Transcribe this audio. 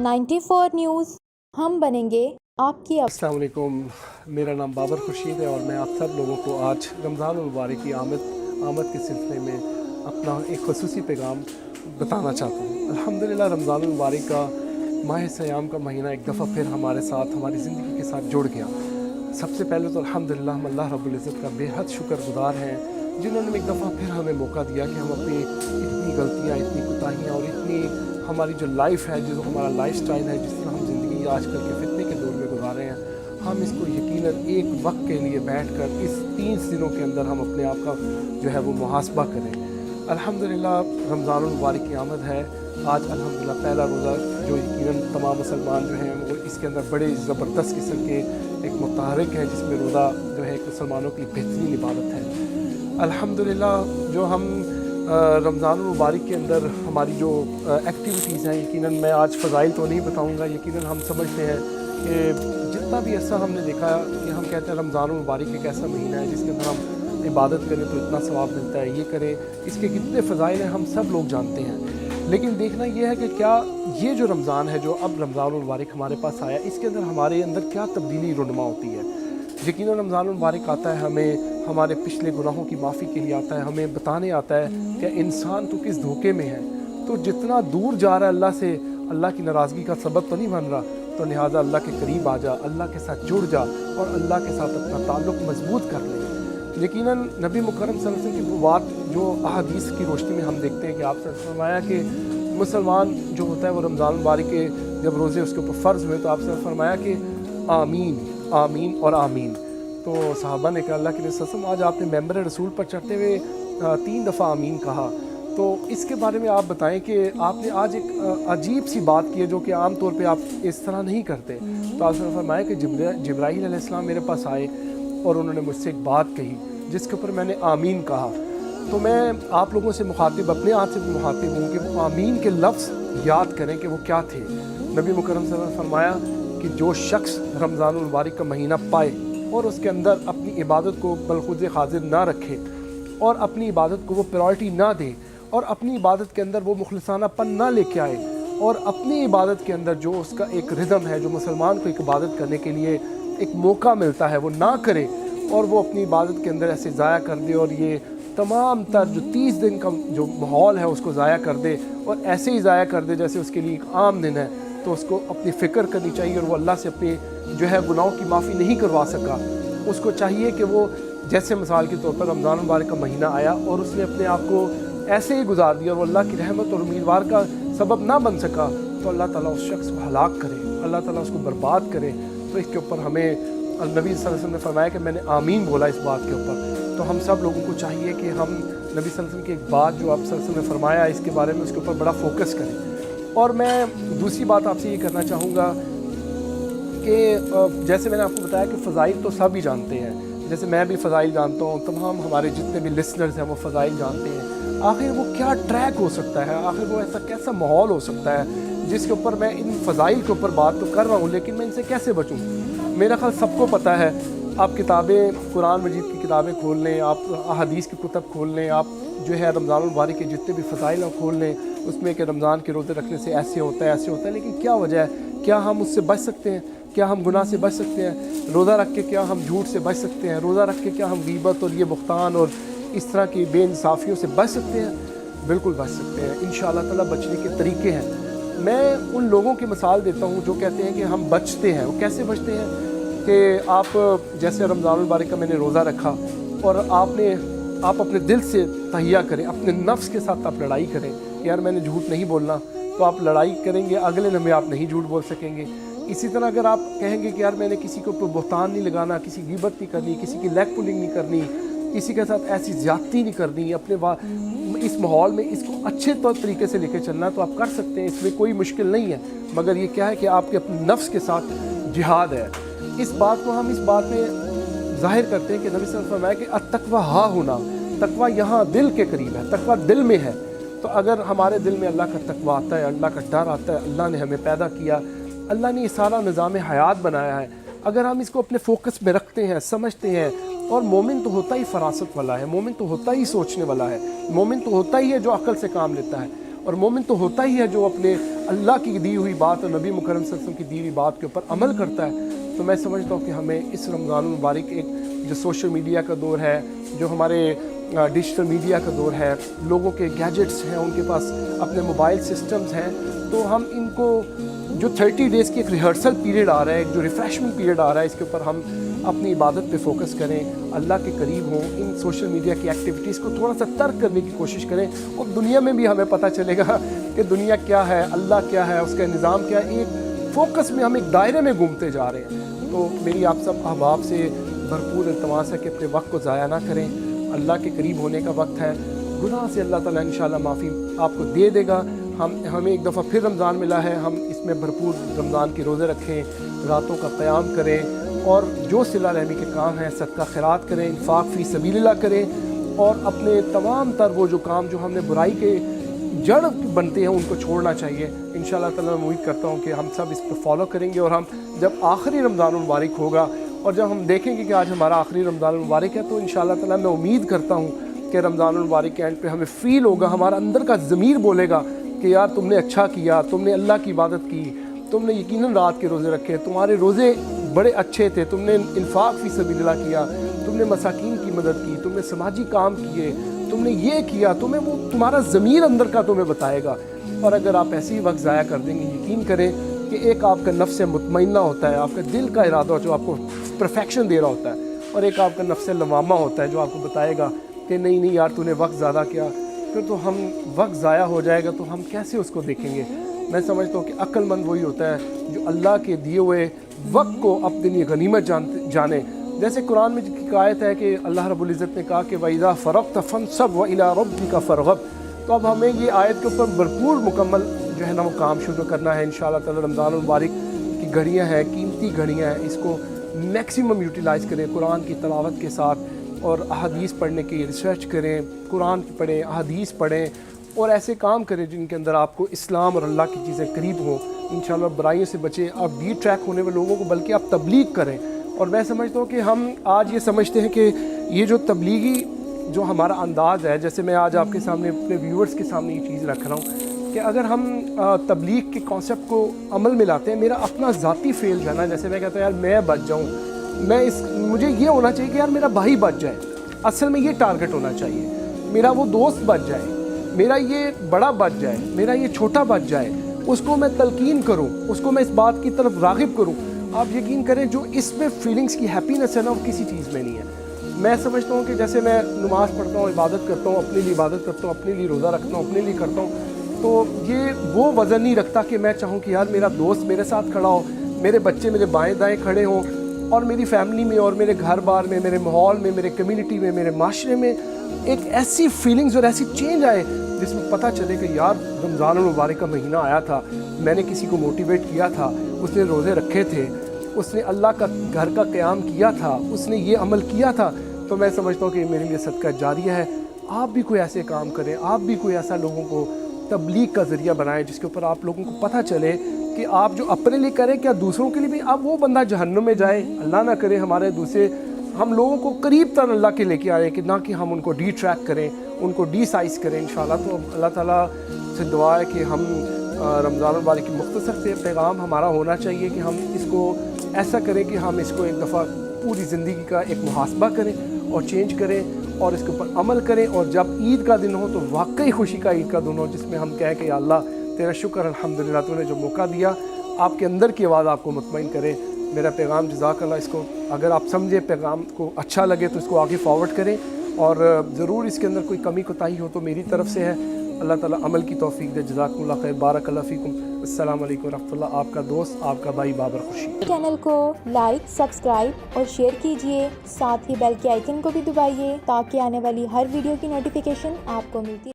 94 news, हम बनेंगे आपकी अस्सलाम वालेकुम। मेरा नाम बाबर खुर्शीद है और मैं आप सब लोगों को आज रमज़ान मुबारक की आमद के सिलसिले में अपना एक ख़ुसूसी पैगाम बताना चाहता हूँ। अल्हम्दुलिल्लाह रमज़ान मुबारक का माह सयाम का महीना एक दफ़ा फिर हमारे साथ, हमारी ज़िंदगी के साथ जुड़ गया। सबसे पहले तो अल्हम्दुलिल्लाह हम अल्लाह रब्बुल इज़्ज़त का बेहद शुक्रगुज़ार हैं जिन्होंने एक दफ़ा फिर हमें मौका दिया कि हम अपनी इतनी गलतियाँ, इतनी कोताहियाँ और इतनी हमारी जो लाइफ है, जो हमारा लाइफ स्टाइल है, जिस तरह हम ज़िंदगी आजकल के फितने के दौर में गुजारे हैं, हम इसको यकीनन एक वक्त के लिए बैठकर इस 30 दिनों के अंदर हम अपने आप का जो है वो मुहासबा करें। अल्हम्दुलिल्लाह रमज़ान मुबारक की आमद है। आज अल्हम्दुलिल्लाह पहला रोज़ा जो यकीनन तमाम मुसलमान जो हैं वो इसके अंदर बड़े ज़बरदस्त किस्म के एक मुतहरिक है, जिसमें रोज़ा जो है मुसलमानों की बेहतरीन इबादत है। अल्हम्दुलिल्लाह जो हम रमज़ान मुबारक के अंदर हमारी जो एक्टिविटीज़ हैं, यकीनन मैं आज फ़ज़ाइल तो नहीं बताऊँगा, यकीनन हम समझते हैं कि जितना भी ऐसा हमने देखा कि हम कहते हैं रमज़ान मुबारक एक ऐसा महीना है जिसके अंदर हम इबादत करें तो इतना सवाब मिलता है, ये करें, इसके कितने फ़ज़ाइल हैं हम सब लोग जानते हैं। लेकिन देखना ये है कि क्या ये जो रमज़ान है, जो अब रमज़ान मुबारक हमारे पास आया, इसके अंदर हमारे अंदर क्या तब्दीली रुनमा होती है। यकीनन रमज़ान मुबारक आता है, हमें हमारे पिछले गुनाहों की माफ़ी के लिए आता है, हमें बताने आता है कि इंसान तो किस धोखे में है, तो जितना दूर जा रहा है अल्लाह से, अल्लाह की नाराज़गी का सबब तो नहीं बन रहा, तो लिहाजा अल्लाह के करीब आ जा, अल्लाह के साथ जुड़ जा और अल्लाह के साथ अपना ताल्लुक़ मजबूत कर ले। यकीनन नबी मुकर्रम सल्लल्लाहु अलैहि वसल्लम की वो बात जो अहादीस की रोशनी में हम देखते हैं कि आपसे फरमाया कि मुसलमान जो होता है वो रमज़ान मुबारक के जब रोज़े उसके ऊपर फ़र्ज़ हुए तो आपसे फरमाया कि आमीन आमीन और आमीन। तो सहाबा ने कहा अल्लाह के रसूल आज आपने मेंबर रसूल पर चढ़ते हुए 3 दफ़ा आमीन कहा, तो इसके बारे में आप बताएं कि आपने आज एक अजीब सी बात की है जो कि आम तौर पे आप इस तरह नहीं करते। तो आपने फरमाया कि जिब्राईल अलैहिस्सलाम मेरे पास आए और उन्होंने मुझसे एक बात कही जिसके ऊपर मैंने आमीन कहा। तो मैं आप लोगों से मुखातिब, अपने आप से भी मुखातिब हूँ कि वो आमीन के लफ्ज़ याद करें कि वो क्या थे। नबी मुकर्रम सल्लल्लाहु अलैहि वसल्लम ने फरमाया कि जो शख्स रमज़ान मुबारक का महीना पाए और उसके अंदर अपनी इबादत को बलखुद हाजिर ना रखे और अपनी इबादत को वो प्रायोरिटी ना दे और अपनी इबादत के अंदर वो मुखलिसानापन ना लेके आए और अपनी इबादत के अंदर जो उसका एक रिदम है, जो मुसलमान को एक इबादत करने के लिए एक मौका मिलता है, वो ना करे और वो अपनी इबादत के अंदर ऐसे ज़ाया कर दे और ये तमाम तर जो 30 दिन का जो माहौल है उसको ज़ाया कर दे और ऐसे ही ज़ाया कर दे जैसे उसके लिए एक आम दिन है, तो उसको अपनी फ़िक्र करनी चाहिए और वो अल्लाह से अपने जो है गुनाहों की माफ़ी नहीं करवा सका। उसको चाहिए कि वो जैसे मिसाल के तौर पर रमज़ान मुबारक का महीना आया और उसने अपने आप को ऐसे ही गुजार दिया और वो अल्लाह की रहमत और उम्मीदवार का सबब ना बन सका, तो अल्लाह ताला उस शख्स को हलाक करे, अल्लाह ताला उसको बर्बाद करे। तो इसके ऊपर हमें नबी सल्लल्लाहु अलैहि वसल्लम ने फरमाया कि मैंने आमीन बोला इस बात के ऊपर। तो हम सब लोगों को चाहिए कि हम नबी सल्लल्लाहु अलैहि वसल्लम की एक बात जो आप सल्लल्लाहु अलैहि वसल्लम ने फरमाया इसके बारे में उसके ऊपर बड़ा फोकस करें। और मैं दूसरी बात आपसे ये करना चाहूँगा कि जैसे मैंने आपको बताया कि फ़ज़ाइल तो सब ही जानते हैं, जैसे मैं भी फ़ज़ाइल जानता हूँ, तमाम हमारे जितने भी लिसनर्स हैं वो फ़ज़ाइल जानते हैं। आखिर वो क्या ट्रैक हो सकता है, आखिर वो ऐसा कैसा माहौल हो सकता है जिसके ऊपर मैं इन फ़ज़ाइल के ऊपर बात तो कर रहा हूँ लेकिन मैं इनसे कैसे बचूँ। मेरा ख्याल सबको पता है, आप किताबें कुरान मजीद की किताबें खोल लें, आप अहादीस की कुतब खोल लें, आप जो है रमज़ान मुबारक के जितने भी फ़ज़ाइल आप खोल लें, उसमें कि रमज़ान के रोज़े रखने से ऐसे होता है ऐसे होता है, लेकिन क्या वजह है? क्या हम उससे बच सकते हैं? क्या हम गुनाह से बच सकते हैं? रोज़ा रख के क्या हम झूठ से बच सकते हैं? रोज़ा रख के क्या हम गीबत और ये बुख्तान और इस तरह की बेइंसाफ़ियों से बच सकते हैं? बिल्कुल बच सकते हैं। इंशाअल्लाह ताला बचने के तरीके हैं। मैं उन लोगों की मिसाल देता हूँ जो कहते हैं कि हम बचते हैं। वो कैसे बचते हैं कि आप जैसे रमज़ान मुबारक का मैंने रोज़ा रखा और आप अपने दिल से तहिया करें, अपने नफ्स के साथ आप लड़ाई करें कि यार मैंने झूठ नहीं बोलना, तो आप लड़ाई करेंगे, अगले लम्हे आप नहीं झूठ बोल सकेंगे। इसी तरह अगर आप कहेंगे कि यार मैंने किसी के ऊपर बुहतान नहीं लगाना, किसी की गिबत नहीं करनी, किसी की लेग पुलिंग नहीं करनी, किसी के साथ ऐसी ज़्यादती नहीं करनी, अपने इस माहौल में इसको अच्छे तरीके से लेके चलना, तो आप कर सकते हैं, इसमें कोई मुश्किल नहीं है। मगर ये क्या है कि आपके अपने नफ्स के साथ जिहाद है। इस बात को हम इस बात में ज़ाहिर करते हैं कि नबी सल्लल्लाहु अलैहि वसल्लम ने फरमाया कि अत्तक़वा हा हुना, तकवा यहाँ दिल के करीब है, तकवा दिल में है। तो अगर हमारे दिल में अल्लाह का तकवा आता है, अल्लाह का डर आता है, अल्लाह ने हमें पैदा किया, अल्लाह ने ये सारा निज़ाम हयात बनाया है, अगर हम इसको अपने फोकस में रखते हैं, समझते हैं, और मोमिन तो होता ही फरासत वाला है, मोमिन तो होता ही सोचने वाला है, मोमिन तो होता ही है जो अक्ल से काम लेता है, और मोमिन तो होता ही है जो अपने اللہ کی دی ہوئی بات اور نبی مکرم صلی اللہ علیہ وسلم کی دی ہوئی بات کے اوپر عمل کرتا ہے تو میں سمجھتا ہوں کہ ہمیں اس رمضان المبارک ایک جو سوشل میڈیا کا دور ہے، جو ہمارے ڈیجیٹل میڈیا کا دور ہے، لوگوں کے گیجٹس ہیں، ان کے پاس اپنے موبائل سسٹمز ہیں، تو ہم ان کو جو 30 ڈیز کی ایک ریہرسل پیریڈ آ رہا ہے، ایک جو ریفریشمنٹ پیریڈ آ رہا ہے، اس کے اوپر ہم اپنی عبادت پہ فوکس کریں، اللہ کے قریب ہوں، ان سوشل میڈیا کی ایکٹیویٹیز کو تھوڑا سا ترک کرنے کی کوشش کریں، اور دنیا میں بھی ہمیں پتہ چلے گا کہ دنیا کیا ہے، اللہ کیا ہے، اس کا نظام کیا ہے، ایک فوکس میں ہم ایک دائرے میں گھومتے جا رہے ہیں۔ تو میری آپ سب احباب سے بھرپور التماس ہے کہ اپنے وقت کو ضائع نہ کریں، اللہ کے قریب ہونے کا وقت ہے، گناہ سے اللہ تعالیٰ انشاءاللہ معافی آپ کو دے دے گا۔ ہمیں ایک دفعہ پھر رمضان ملا ہے، ہم اس میں بھرپور رمضان کے روزے رکھیں، راتوں کا قیام کریں، اور جو صلہ رحمی کے کام ہیں صدقہ خیرات کریں، انفاق فی سبیل اللہ کریں، اور اپنے تمام تر وہ جو کام جو ہم نے برائی کے جڑ بنتے ہیں ان کو چھوڑنا چاہیے۔ انشاءاللہ تعالیٰ میں امید کرتا ہوں کہ ہم سب اس کو فالو کریں گے، اور ہم جب آخری رمضان المبارک ہوگا اور جب ہم دیکھیں گے کہ آج ہمارا آخری رمضان المبارک ہے، تو انشاءاللہ تعالیٰ میں امید کرتا ہوں کہ رمضان المبارک کے اینڈ پہ ہمیں فیل ہوگا، ہمارا اندر کا ضمیر بولے گا کہ یار تم نے اچھا کیا، تم نے اللہ کی عبادت کی، تم نے یقیناً رات کے روزے رکھے، تمہارے روزے بڑے اچھے تھے، تم نے انفاق فی سبیل اللہ کیا، تم نے مساکین کی مدد کی، تم نے سماجی کام کیے، تم نے یہ کیا، تمہیں وہ تمہارا ضمیر اندر کا تمہیں بتائے گا۔ اور اگر آپ ایسے ہی وقت ضائع کر دیں گے، یقین کریں کہ ایک آپ کا نفس مطمئنہ ہوتا ہے، آپ کا دل کا ارادہ جو آپ کو پرفیکشن دے رہا ہوتا ہے، اور ایک آپ کا نفس لوامہ ہوتا ہے جو آپ کو بتائے گا کہ نہیں یار تو نے وقت زیادہ کیا، پھر تو ہم وقت ضائع ہو جائے گا تو ہم کیسے اس کو دیکھیں گے۔ میں سمجھتا ہوں کہ عقل مند وہی ہوتا ہے جو اللہ کے دیے ہوئے وقت کو اپنے لیے غنیمت جانے۔ جیسے قرآن میں ایک آیت ہے کہ اللہ رب العزت نے کہا کہ وَإِذَا فَرَغْتَ فَانْصَبْ وَإِلَىٰ رَبِّكَ فَارْغَب۔ تو اب ہمیں یہ آیت کے اوپر بھرپور مکمل جو ہے نا وہ کام شروع کرنا ہے انشاءاللہ تعالی۔ رمضان المبارک کی گھڑیاں ہیں، قیمتی گھڑیاں ہیں، اس کو میکسیمم یوٹیلائز کریں قرآن کی تلاوت کے ساتھ، اور احادیث پڑھنے کی ریسرچ کریں، قرآن پڑھیں، احادیث پڑھیں، اور ایسے کام کریں جن کے اندر آپ کو اسلام اور اللہ کی چیزیں قریب ہوں۔ انشاءاللہ برائیوں سے بچیں، آپ ڈی ٹریک ہونے والے لوگوں کو بلکہ آپ تبلیغ کریں۔ اور میں سمجھتا ہوں کہ ہم آج یہ سمجھتے ہیں کہ یہ جو تبلیغی جو ہمارا انداز ہے، جیسے میں آج آپ کے سامنے اپنے ویورز کے سامنے یہ چیز رکھ رہا ہوں کہ اگر ہم تبلیغ کے کانسیپٹ کو عمل میں لاتے ہیں، میرا اپنا ذاتی فیل جو ہے نا، جیسے میں کہتا ہوں یار میں بچ جاؤں، مجھے یہ ہونا چاہیے کہ یار میرا بھائی بچ جائے، اصل میں یہ ٹارگٹ ہونا چاہیے، میرا وہ دوست بچ جائے، میرا یہ بڑا بچ جائے، میرا یہ چھوٹا بچ جائے، اس کو میں تلقین کروں، اس کو میں اس بات کی طرف راغب کروں۔ آپ یقین کریں جو اس میں فیلنگز کی ہیپینس ہے نا، وہ کسی چیز میں نہیں ہے۔ میں سمجھتا ہوں کہ جیسے میں نماز پڑھتا ہوں، عبادت کرتا ہوں، اپنے لیے عبادت کرتا ہوں، اپنے لیے روزہ رکھتا ہوں، اپنے لیے کرتا ہوں، تو یہ وہ وزن نہیں رکھتا کہ میں چاہوں کہ یار میرا دوست میرے ساتھ کھڑا ہو، میرے بچے میرے بائیں دائیں کھڑے ہوں، اور میری فیملی میں اور میرے گھر بار میں، میرے ماحول میں، میرے کمیونٹی میں، میرے معاشرے میں ایک ایسی فیلنگز اور ایسی چینج آئے جس میں پتہ چلے کہ یار رمضان المبارک کا مہینہ آیا تھا، میں نے کسی کو موٹیویٹ کیا تھا، اس نے روزے رکھے تھے، اس نے اللہ کا گھر کا قیام کیا تھا، اس نے یہ عمل کیا تھا، تو میں سمجھتا ہوں کہ میرے لیے صدقہ جاریہ ہے۔ آپ بھی کوئی ایسے کام کریں، آپ بھی کوئی ایسا لوگوں کو تبلیغ کا ذریعہ بنائیں جس کے اوپر آپ لوگوں کو پتہ چلے کہ آپ جو اپنے لیے کریں کیا دوسروں کے لیے بھی، اب وہ بندہ جہنم میں جائے، اللہ نہ کرے، ہمارے دوسرے ہم لوگوں کو قریب تر اللہ کے لے کے آئے کہ نہ کہ ہم ان کو ڈی ٹریک کریں، ان کو ڈی سائز کریں انشاءاللہ۔ تو اللہ تعالیٰ سے دعا ہے کہ ہم رمضان المبارک کی مختصر سے پیغام ہمارا ہونا چاہیے کہ ہم اس کو ایسا کریں کہ ہم اس کو ایک دفعہ پوری زندگی کا ایک محاسبہ کریں اور چینج کریں اور اس کے اوپر عمل کریں، اور جب عید کا دن ہو تو واقعی خوشی کا عید کا دن ہو جس میں ہم کہیں کہ یا اللہ تیرا شکر الحمدللہ تو نے جو موقع دیا، آپ کے اندر کی آواز آپ کو مطمئن کرے۔ میرا پیغام جزاک اللہ، اس کو اگر آپ سمجھے پیغام کو اچھا لگے تو اس کو آگے فارورڈ کریں، اور ضرور اس کے اندر کوئی کمی کوتاہی ہو تو میری طرف سے ہے، اللہ تعالیٰ عمل کی توفیق دے۔ جزاکم اللہ خیر، بارک اللہ فیکم، السلام علیکم ورحمۃ اللہ۔ آپ کا دوست، آپ کا بھائی بابر خورشید۔ چینل کو لائک، سبسکرائب اور شیئر کیجیے، ساتھ ہی بیل کے آئیکن کو بھی دبائیے تاکہ آنے والی ہر ویڈیو کی نوٹیفیکیشن آپ کو ملتی